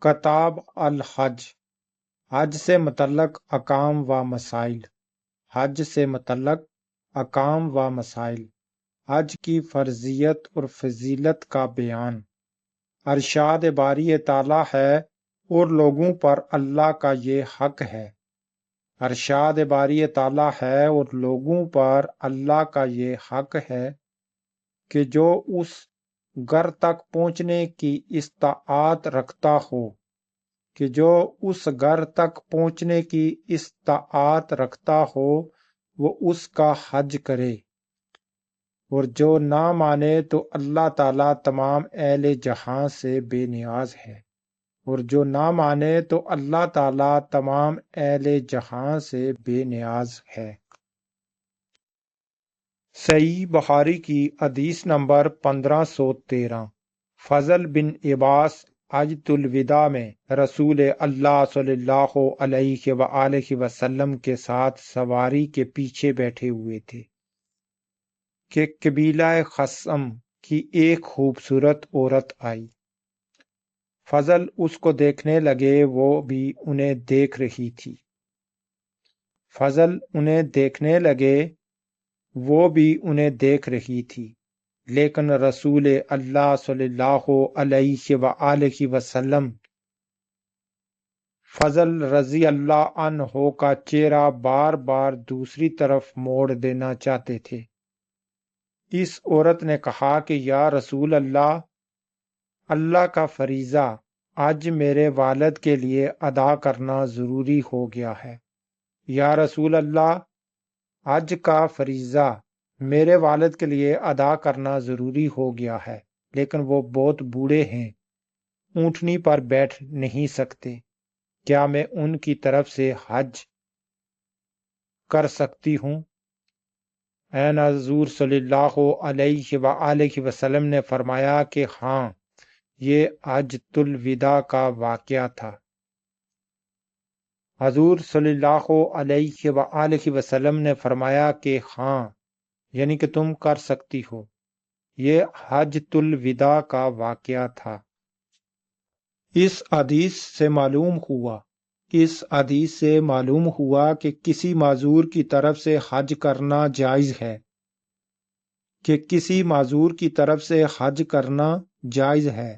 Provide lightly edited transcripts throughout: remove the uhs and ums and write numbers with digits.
کتاب الحج، حج سے متعلق احکام و مسائل۔ حج سے متعلق احکام و مسائل، حج کی فرضیت اور فضیلت کا بیان۔ ارشاد باری تعالیٰ ہے اور لوگوں پر اللہ کا یہ حق ہے۔ ارشاد باری تعالیٰ ہے اور لوگوں پر اللہ کا یہ حق ہے کہ جو اس گھر تک پہنچنے کی استطاعت رکھتا ہو وہ اس کا حج کرے، اور جو نہ مانے تو اللہ تعالیٰ تمام اہل جہاں سے بے نیاز ہے، صحیح بخاری کی حدیث نمبر 1513۔ فضل بن عباس حجۃ الوداع میں رسول اللہ صلی اللہ علیہ وآلہ وسلم کے ساتھ سواری کے پیچھے بیٹھے ہوئے تھے کہ قبیلہ خثعم کی ایک خوبصورت عورت آئی۔ فضل اس کو دیکھنے لگے، وہ بھی انہیں دیکھ رہی تھی، لیکن رسول اللہ صلی اللہ علیہ وآلہ وسلم فضل رضی اللہ عنہ کا چہرہ بار بار دوسری طرف موڑ دینا چاہتے تھے۔ اس عورت نے کہا کہ یا رسول اللہ، اللہ کا فریضہ آج میرے والد کے لیے ادا کرنا ضروری ہو گیا ہے۔ یا رسول اللہ، حج کا فریضہ میرے والد کے لیے ادا کرنا ضروری ہو گیا ہے، لیکن وہ بہت بوڑھے ہیں، اونٹنی پر بیٹھ نہیں سکتے، کیا میں ان کی طرف سے حج کر سکتی ہوں؟ این حضور صلی اللہ علیہ وآلہ وسلم نے فرمایا کہ ہاں، یہ حجۃ الوداع کا واقعہ تھا۔ حضور صلی اللہ علیہ وآلہ وسلم نے فرمایا کہ ہاں، یعنی کہ تم کر سکتی ہو، یہ حجۃ الوداع کا واقعہ تھا۔ اس حدیث سے معلوم ہوا کہ کسی معذور کی طرف سے حج کرنا جائز ہے،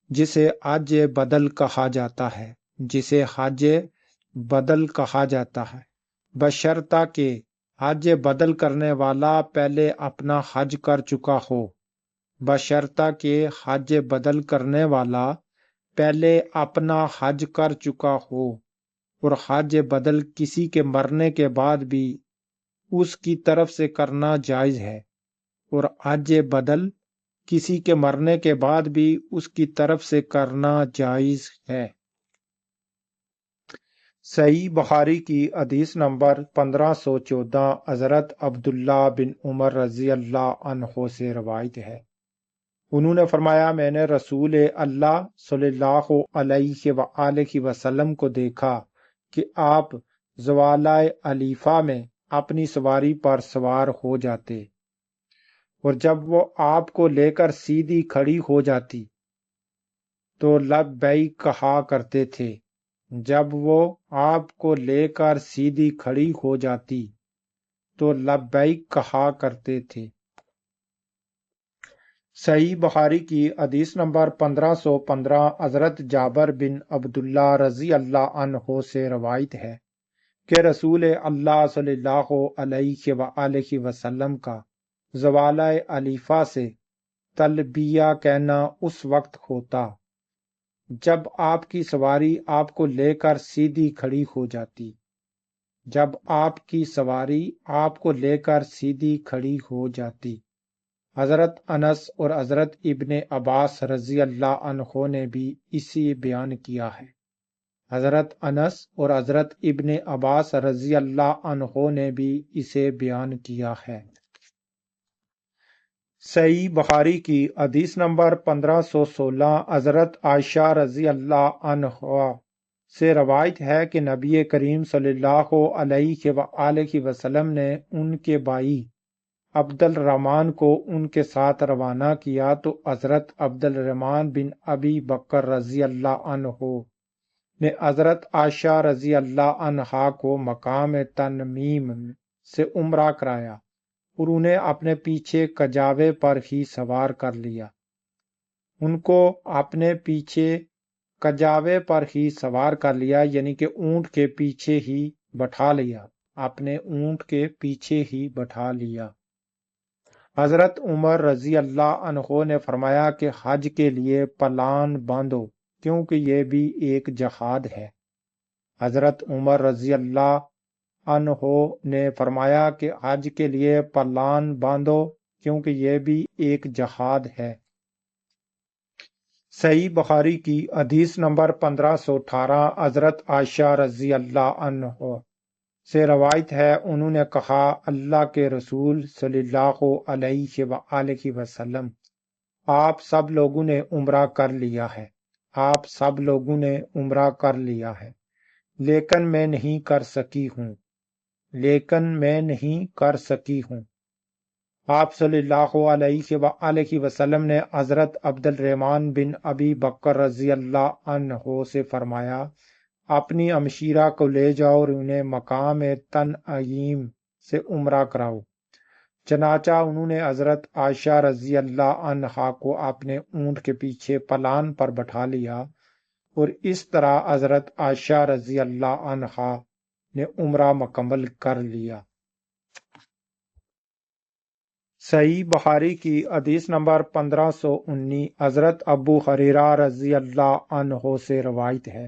جسے حج بدل کہا جاتا ہے، بشرطہ کہ حج بدل کرنے والا پہلے اپنا حج کر چکا ہو، اور حج بدل کسی کے مرنے کے بعد بھی اس کی طرف سے کرنا جائز ہے، صحیح بخاری کی حدیث نمبر 1514۔ حضرت عبداللہ بن عمر رضی اللہ عنہ سے روایت ہے، انہوں نے فرمایا میں نے رسول اللہ صلی اللہ علیہ وآلہ وسلم کو دیکھا کہ آپ زوالہ علیفہ میں اپنی سواری پر سوار ہو جاتے، اور جب وہ آپ کو لے کر سیدھی کھڑی ہو جاتی تو لبیک کہا کرتے تھے۔ صحیح بخاری کی حدیث نمبر 1515۔ حضرت جابر بن عبداللہ رضی اللہ عنہ سے روایت ہے کہ رسول اللہ صلی اللہ علیہ وآلہ وسلم کا زوالہ علیفہ سے تلبیہ کہنا اس وقت ہوتا جب آپ کی سواری آپ کو لے کر سیدھی کھڑی ہو جاتی۔ حضرت انس اور حضرت ابن عباس رضی اللہ عنہ نے بھی اسی بیان کیا ہے۔ صحیح بخاری کی حدیث نمبر 1516۔ حضرت عائشہ رضی اللہ عنہ سے روایت ہے کہ نبی کریم صلی اللہ علیہ وآلہ وسلم نے ان کے بھائی عبد الرحمن کو ان کے ساتھ روانہ کیا تو حضرت عبد الرحمن بن ابی بکر رضی اللہ عنہ نے حضرت عائشہ رضی اللہ عنہا کو مقام تنمیم سے عمرہ کرایا اور انہیں اپنے پیچھے کجاوے پر ہی سوار کر لیا۔ ان کو اپنے پیچھے کجاوے پر ہی سوار کر لیا، یعنی کہ اونٹ کے پیچھے ہی بٹھا لیا، اپنے اونٹ کے پیچھے ہی بٹھا لیا۔ حضرت عمر رضی اللہ عنہ نے فرمایا کہ حج کے لیے پلان باندھو کیونکہ یہ بھی ایک جہاد ہے۔ حضرت عمر رضی اللہ عنہ نے فرمایا کہ حج کے لیے پلان باندھو کیونکہ یہ بھی ایک جہاد ہے۔ صحیح بخاری کی حدیث نمبر 1518 حضرت عائشہ رضی اللہ عنہ سے روایت ہے، انہوں نے کہا اللہ کے رسول صلی اللہ علیہ وآلہ وسلم، آپ سب لوگوں نے عمرہ کر لیا ہے، آپ سب لوگوں نے عمرہ کر لیا ہے، لیکن میں نہیں کر سکی ہوں، لیکن میں نہیں کر سکی ہوں۔ آپ صلی اللہ علیہ وآلہ وسلم نے حضرت عبد الرحمن بن ابی بکر رضی اللہ عنہ سے فرمایا اپنی امشیرہ کو لے جاؤ اور انہیں مقام تنعیم سے عمرہ کراؤ۔ چنانچہ انہوں نے حضرت عائشہ رضی اللہ عنہا کو اپنے اونٹ کے پیچھے پلان پر بٹھا لیا اور اس طرح حضرت عائشہ رضی اللہ عنہا نے عمرہ مکمل کر لیا۔ صحیح بخاری کی حدیث نمبر 1519 حضرت ابو ہریرہ رضی اللہ عنہ سے روایت ہے،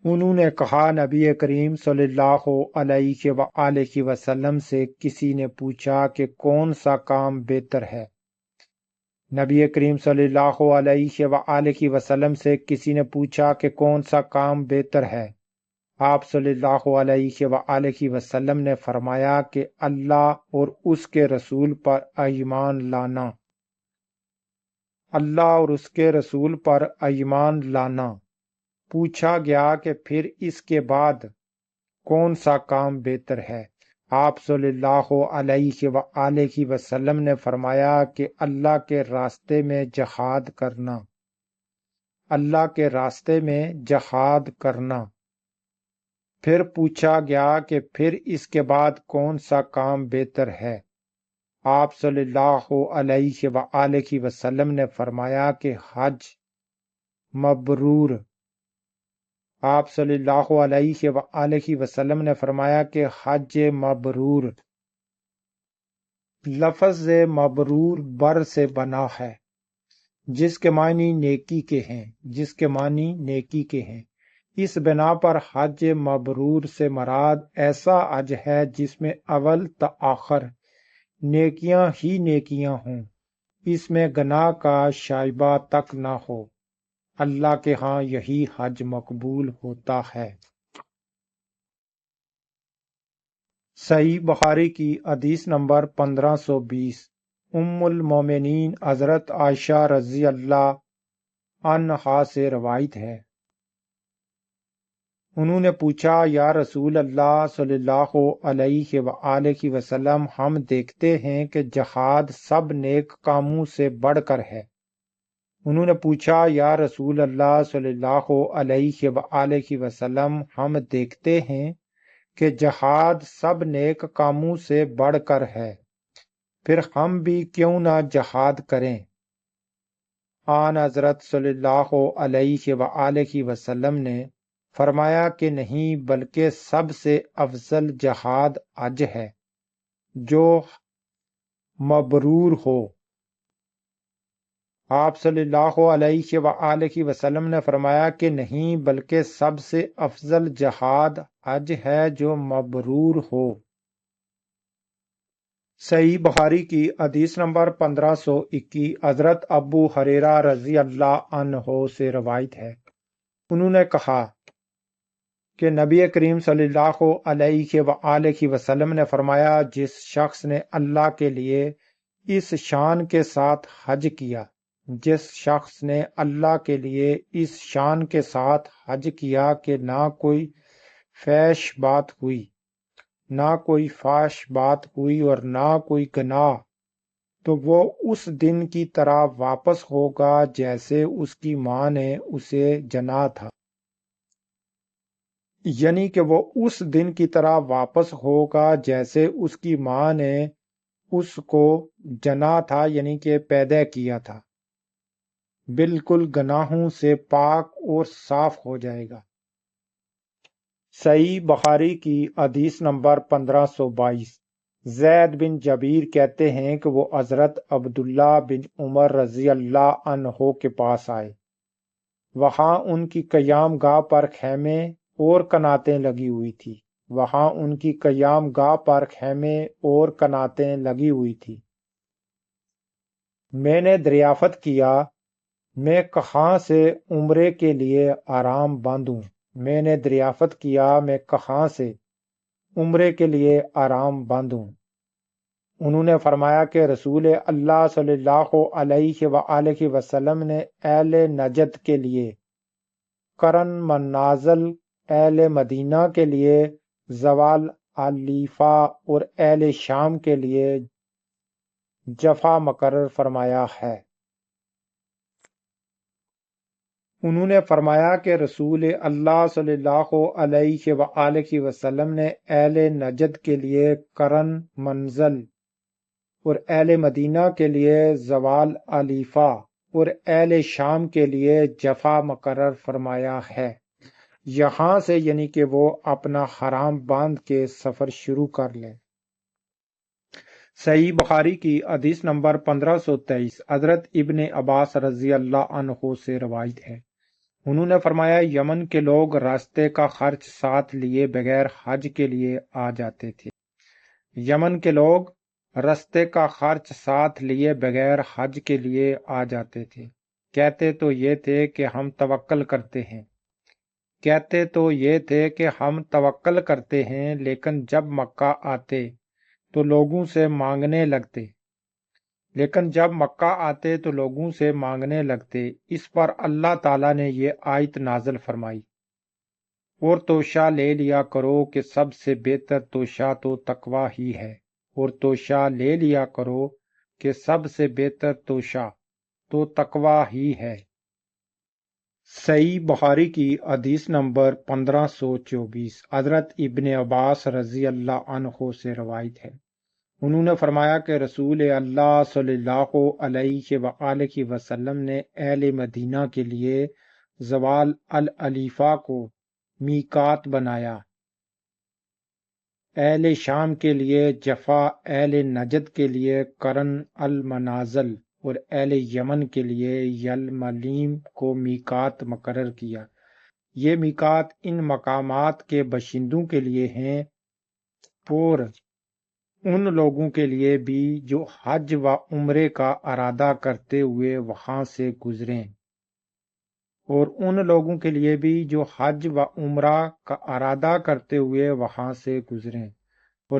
انہوں نے کہا نبی کریم صلی اللہ علیہ وآلہ وسلم سے کسی نے پوچھا کہ کون سا کام بہتر ہے۔ نبی کریم صلی اللہ علیہ وآلہ وسلم سے کسی نے پوچھا کہ کون سا کام بہتر ہے۔ آپ صلی اللہ علیہ وآلہ وسلم نے فرمایا کہ اللہ اور اس کے رسول پر ایمان لانا، اللہ اور اس کے رسول پر ایمان لانا۔ پوچھا گیا کہ پھر اس کے بعد کون سا کام بہتر ہے؟ آپ صلی اللہ علیہ وآلہ وسلم نے فرمایا کہ اللہ کے راستے میں جہاد کرنا، اللہ کے راستے میں جہاد کرنا۔ پھر پوچھا گیا کہ پھر اس کے بعد کون سا کام بہتر ہے؟ آپ صلی اللہ علیہ وآلہ وسلم نے فرمایا کہ حج مبرور۔ آپ صلی اللہ علیہ وآلہ وسلم نے فرمایا کہ حج مبرور۔ لفظ مبرور بر سے بنا ہے جس کے معنی نیکی کے ہیں، جس کے معنی نیکی کے ہیں۔ اس بنا پر حج مبرور سے مراد ایسا حج ہے جس میں اول تا آخر نیکیاں ہی نیکیاں ہوں، اس میں گناہ کا شائبہ تک نہ ہو۔ اللہ کے ہاں یہی حج مقبول ہوتا ہے۔ صحیح بخاری کی حدیث نمبر 1520 ام المومنین حضرت عائشہ رضی اللہ عنہا سے روایت ہے، انہوں نے پوچھا یا رسول اللہ صلی اللہ علیہ وآلہ وسلم، ہم دیکھتے ہیں کہ جہاد سب نیک کاموں سے بڑھ کر ہے۔ انہوں نے پوچھا یا رسول اللہ صلی اللہ علیہ وآلہ وسلم، ہم دیکھتے ہیں کہ جہاد سب نیک کاموں سے بڑھ کر ہے، پھر ہم بھی کیوں نہ جہاد کریں؟ آن حضرت صلی اللہ علیہ وآلہ وسلم نے فرمایا کہ نہیں، بلکہ سب سے افضل جہاد حج ہے جو مبرور ہو۔ آپ صلی اللہ علیہ وآلہ وسلم نے فرمایا کہ نہیں، بلکہ سب سے افضل جہاد حج ہے جو مبرور ہو۔ صحیح بخاری کی حدیث نمبر 1521 حضرت ابو ہریرہ رضی اللہ عنہ سے روایت ہے، انہوں نے کہا کہ نبی کریم صلی اللہ علیہ وآلہ وسلم نے فرمایا جس شخص نے اللہ کے لیے اس شان کے ساتھ حج کیا، جس شخص نے اللہ کے لیے اس شان کے ساتھ حج کیا کہ نہ کوئی فحش بات ہوئی، نہ کوئی فحش بات ہوئی اور نہ کوئی گناہ، تو وہ اس دن کی طرح واپس ہوگا جیسے اس کی ماں نے اسے جنا تھا، یعنی کہ وہ اس دن کی طرح واپس ہوگا جیسے اس کی ماں نے اس کو جنا تھا، یعنی کہ پیدا کیا تھا، بالکل گناہوں سے پاک اور صاف ہو جائے گا۔ صحیح بخاری کی حدیث نمبر 1522۔ زید بن جبیر کہتے ہیں کہ وہ حضرت عبداللہ بن عمر رضی اللہ عنہ کے پاس آئے۔ وہاں ان کی قیام گاہ پر خیمے اور کناتیں لگی ہوئی تھی۔ میں نے دریافت کیا، میں کہاں سے عمرے کے لیے آرام باندھوں؟ انہوں نے فرمایا کہ رسول اللہ صلی اللہ علیہ وآلہ وسلم نے اہل نجد کے لیے قرن منازل، اہل مدینہ کے لیے زوال علیفہ اور اہل شام کے لیے جفا مقرر فرمایا ہے۔ انہوں نے فرمایا کہ رسول اللہ صلی اللہ علیہ وآلہ وسلم نے اہل نجد کے لیے قرن منزل اور اہل مدینہ کے لیے زوال علیفہ اور اہل شام کے لیے جفا مقرر فرمایا ہے، یہاں سے یعنی کہ وہ اپنا حرام باندھ کے سفر شروع کر لیں۔ صحیح بخاری کی حدیث نمبر 1523۔ حضرت ابن عباس رضی اللہ عنہ سے روایت ہے، انہوں نے فرمایا یمن کے لوگ راستے کا خرچ ساتھ لیے بغیر حج کے لیے آ جاتے تھے۔ یمن کے لوگ راستے کا خرچ ساتھ لیے بغیر حج کے لیے آ جاتے تھے، کہتے تو یہ تھے کہ ہم توکل کرتے ہیں، لیکن جب مکہ آتے تو لوگوں سے مانگنے لگتے۔ اس پر اللہ تعالیٰ نے یہ آیت نازل فرمائی، اور توشہ لے لیا کرو کہ سب سے بہتر توشہ تو تقوی ہی ہے، صحیح بخاری کی حدیث نمبر 1524۔ حضرت ابن عباس رضی اللہ عنہ سے روایت ہے، انہوں نے فرمایا کہ رسول اللہ صلی اللہ علیہ وآلہ وسلم نے اہل مدینہ کے لیے زوال العلیفہ کو میقات بنایا، اہل شام کے لیے جفا، اہل نجد کے لیے قرن المنازل اور اہل یمن کے لیے یلملیم کو میقات مقرر کیا۔ یہ میقات ان مقامات کے باشندوں کے لیے ہیں اور ان لوگوں کے لیے بھی جو حج و عمرے کا ارادہ کرتے ہوئے وہاں سے گزریں، اور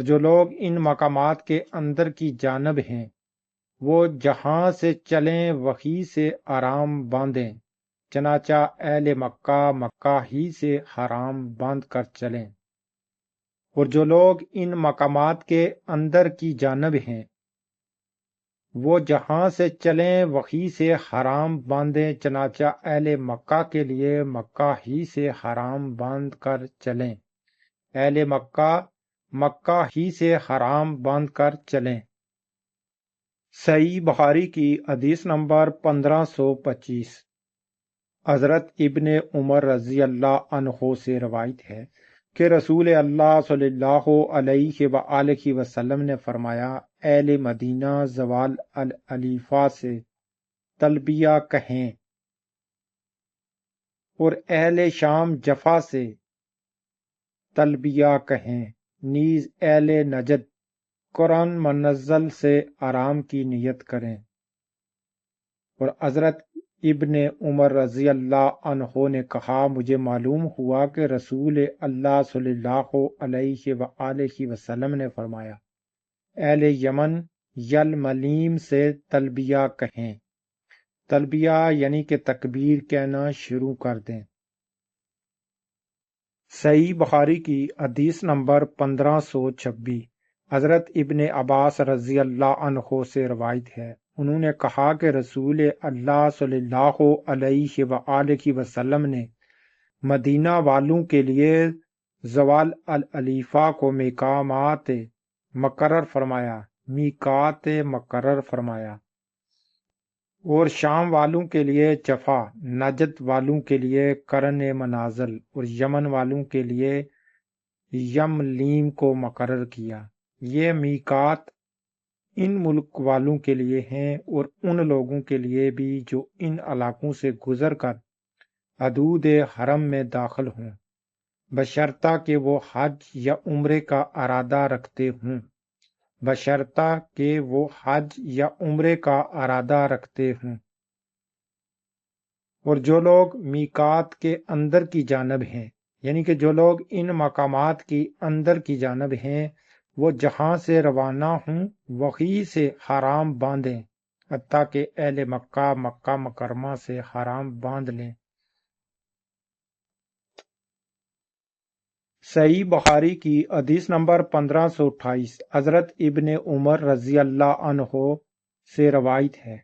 جو لوگ ان مقامات کے اندر کی جانب ہیں وہ جہاں سے چلیں وہیں سے آرام باندھیں، چنانچہ اہل مکہ ہی سے حرام باندھ کر چلیں، اور جو لوگ ان مقامات کے اندر کی جانب ہیں وہ جہاں سے چلیں وہیں سے حرام باندھیں، چنانچہ اہل مکہ کے لیے مکہ ہی سے حرام باندھ کر چلیں، اہل مکہ ہی سے حرام باندھ کر چلیں۔ صحیح بخاری کی حدیث نمبر 1525۔ حضرت ابن عمر رضی اللہ عنہ سے روایت ہے کہ رسول اللہ صلی اللہ علیہ وآلہ وسلم نے فرمایا اہل مدینہ زوال العلیفہ سے تلبیہ کہیں اور اہل شام جفا سے تلبیہ کہیں، نیز اہل نجد قرن منزل سے آرام کی نیت کریں۔ اور حضرت ابن عمر رضی اللہ عنہ نے کہا مجھے معلوم ہوا کہ رسول اللہ صلی اللہ علیہ وآلہ وسلم نے فرمایا اہل یمن یلملیم سے تلبیہ کہیں، تلبیہ یعنی کہ تکبیر کہنا شروع کر دیں۔ صحیح بخاری کی حدیث نمبر 1526 حضرت ابن عباس رضی اللہ عنہ سے روایت ہے، انہوں نے کہا کہ رسول اللہ صلی اللہ علیہ وآلہ وسلم نے مدینہ والوں کے لیے زوال العلیفہ کو میقات مقرر فرمایا اور شام والوں کے لیے جفا، نجد والوں کے لیے قرن منازل اور یمن والوں کے لیے یملیم کو مقرر کیا۔ یہ میقات ان ملک والوں کے لیے ہیں اور ان لوگوں کے لیے بھی جو ان علاقوں سے گزر کر حدود حرم میں داخل ہوں، بشرطہ کہ وہ حج یا عمرے کا ارادہ رکھتے ہوں۔ اور جو لوگ میقات کے اندر کی جانب ہیں، یعنی کہ جو لوگ ان مقامات کی اندر کی جانب ہیں، وہ جہاں سے روانہ ہوں وہیں سے حرام باندھیں، حتیٰ کہ اہل مکہ مکہ مکرمہ سے حرام باندھ لیں۔ صحیح بخاری کی حدیث نمبر 1528 حضرت ابن عمر رضی اللہ عنہ سے روایت ہے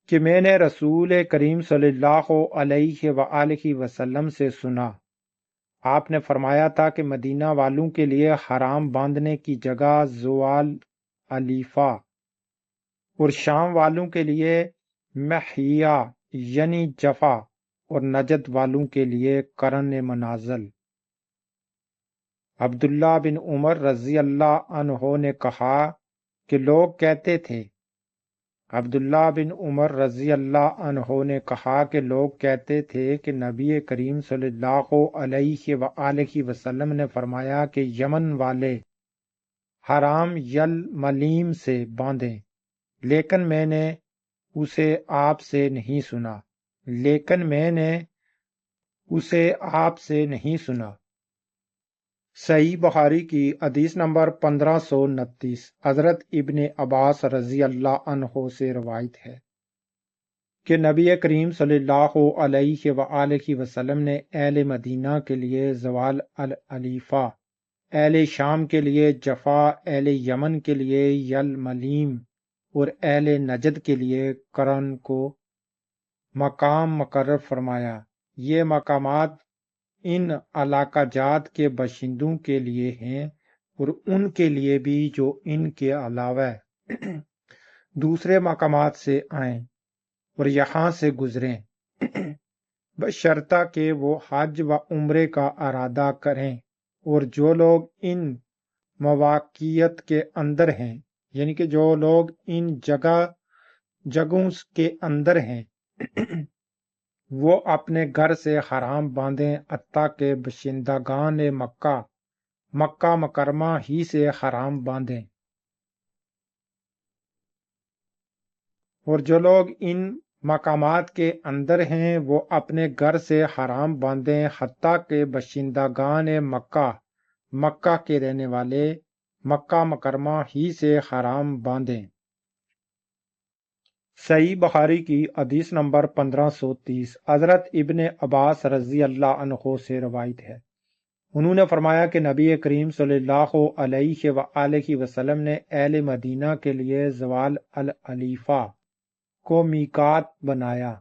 کہ میں نے رسول کریم صلی اللہ علیہ وآلہ وسلم سے سنا، آپ نے فرمایا تھا کہ مدینہ والوں کے لیے حرام باندھنے کی جگہ زوال علیفہ اور شام والوں کے لیے محیا یعنی جفا اور نجد والوں کے لیے قرن منازل۔ عبداللہ بن عمر رضی اللہ عنہ نے کہا کہ لوگ کہتے تھے کہ نبی کریم صلی اللہ علیہ وآلہ وسلم نے فرمایا کہ یمن والے حرام یلملیم سے باندھیں، لیکن میں نے اسے آپ سے نہیں سنا۔ صحیح بخاری کی حدیث نمبر 1529 حضرت ابن عباس رضی اللہ عنہ سے روایت ہے کہ نبی کریم صلی اللہ علیہ وآلہ وسلم نے اہل مدینہ کے لیے زوال العلیفہ، اہل شام کے لیے جفا، اہل یمن کے لیے یلملیم اور اہل نجد کے لیے قرن کو مقام مقرر فرمایا۔ یہ مقامات ان علاقہ جات کے باشندوں کے لیے ہیں اور ان کے لیے بھی جو ان کے علاوہ دوسرے مقامات سے آئیں اور یہاں سے گزریں، بشرطہ کہ وہ حج و عمرے کا ارادہ کریں۔ اور جو لوگ ان مواقعیت کے اندر ہیں، یعنی کہ جو لوگ ان جگہوں کے اندر ہیں، وہ اپنے گھر سے حرام باندھیں، حتیٰ کہ باشندگان مکہ مکرمہ ہی سے حرام باندھیں۔ اور جو لوگ ان مقامات کے اندر ہیں وہ اپنے گھر سے حرام باندھیں، حتیٰ کہ باشندگان مکہ کے رہنے والے مکہ مکرمہ ہی سے حرام باندھیں۔ صحیح بخاری کی حدیث نمبر 1530 حضرت ابن عباس رضی اللہ عنہ سے روایت ہے، انہوں نے فرمایا کہ نبی کریم صلی اللہ علیہ وآلہ وسلم نے اہل مدینہ کے لیے زوال العلیفہ کو میقات بنایا،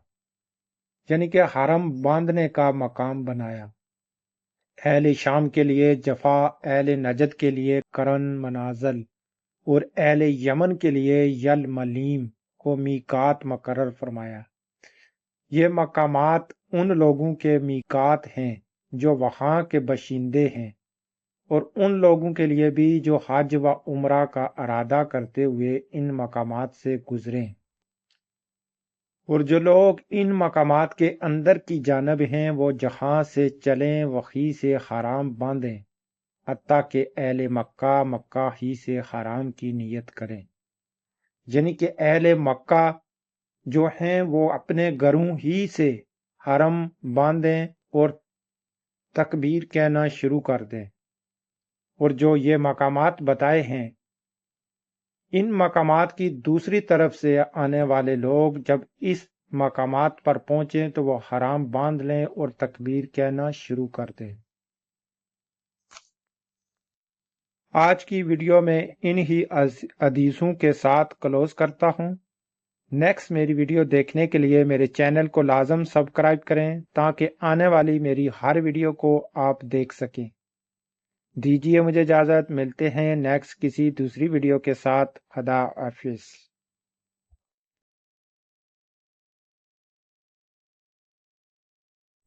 یعنی کہ حرم باندھنے کا مقام بنایا، اہل شام کے لیے جفا، اہل نجد کے لیے قرن منازل اور اہل یمن کے لیے یلملیم کو میقات مقرر فرمایا۔ یہ مقامات ان لوگوں کے میقات ہیں جو وہاں کے باشندے ہیں، اور ان لوگوں کے لیے بھی جو حج و عمرہ کا ارادہ کرتے ہوئے ان مقامات سے گزریں۔ اور جو لوگ ان مقامات کے اندر کی جانب ہیں وہ جہاں سے چلیں وہیں سے حرام باندھیں، حتیٰ کہ اہل مکہ ہی سے حرام کی نیت کریں۔ یعنی کہ اہل مکہ جو ہیں وہ اپنے گھروں ہی سے حرم باندھیں اور تکبیر کہنا شروع کر دیں۔ اور جو یہ مقامات بتائے ہیں، ان مقامات کی دوسری طرف سے آنے والے لوگ جب اس مقامات پر پہنچیں تو وہ حرام باندھ لیں اور تکبیر کہنا شروع کر دیں۔ آج کی ویڈیو میں انہی حدیثوں کے ساتھ کلوز کرتا ہوں۔ نیکسٹ میری ویڈیو دیکھنے کے لیے میرے چینل کو لازم سبسکرائب کریں تاکہ آنے والی میری ہر ویڈیو کو آپ دیکھ سکیں۔ دیجیے مجھے اجازت، ملتے ہیں نیکسٹ کسی دوسری ویڈیو کے ساتھ۔ خدا حافظ۔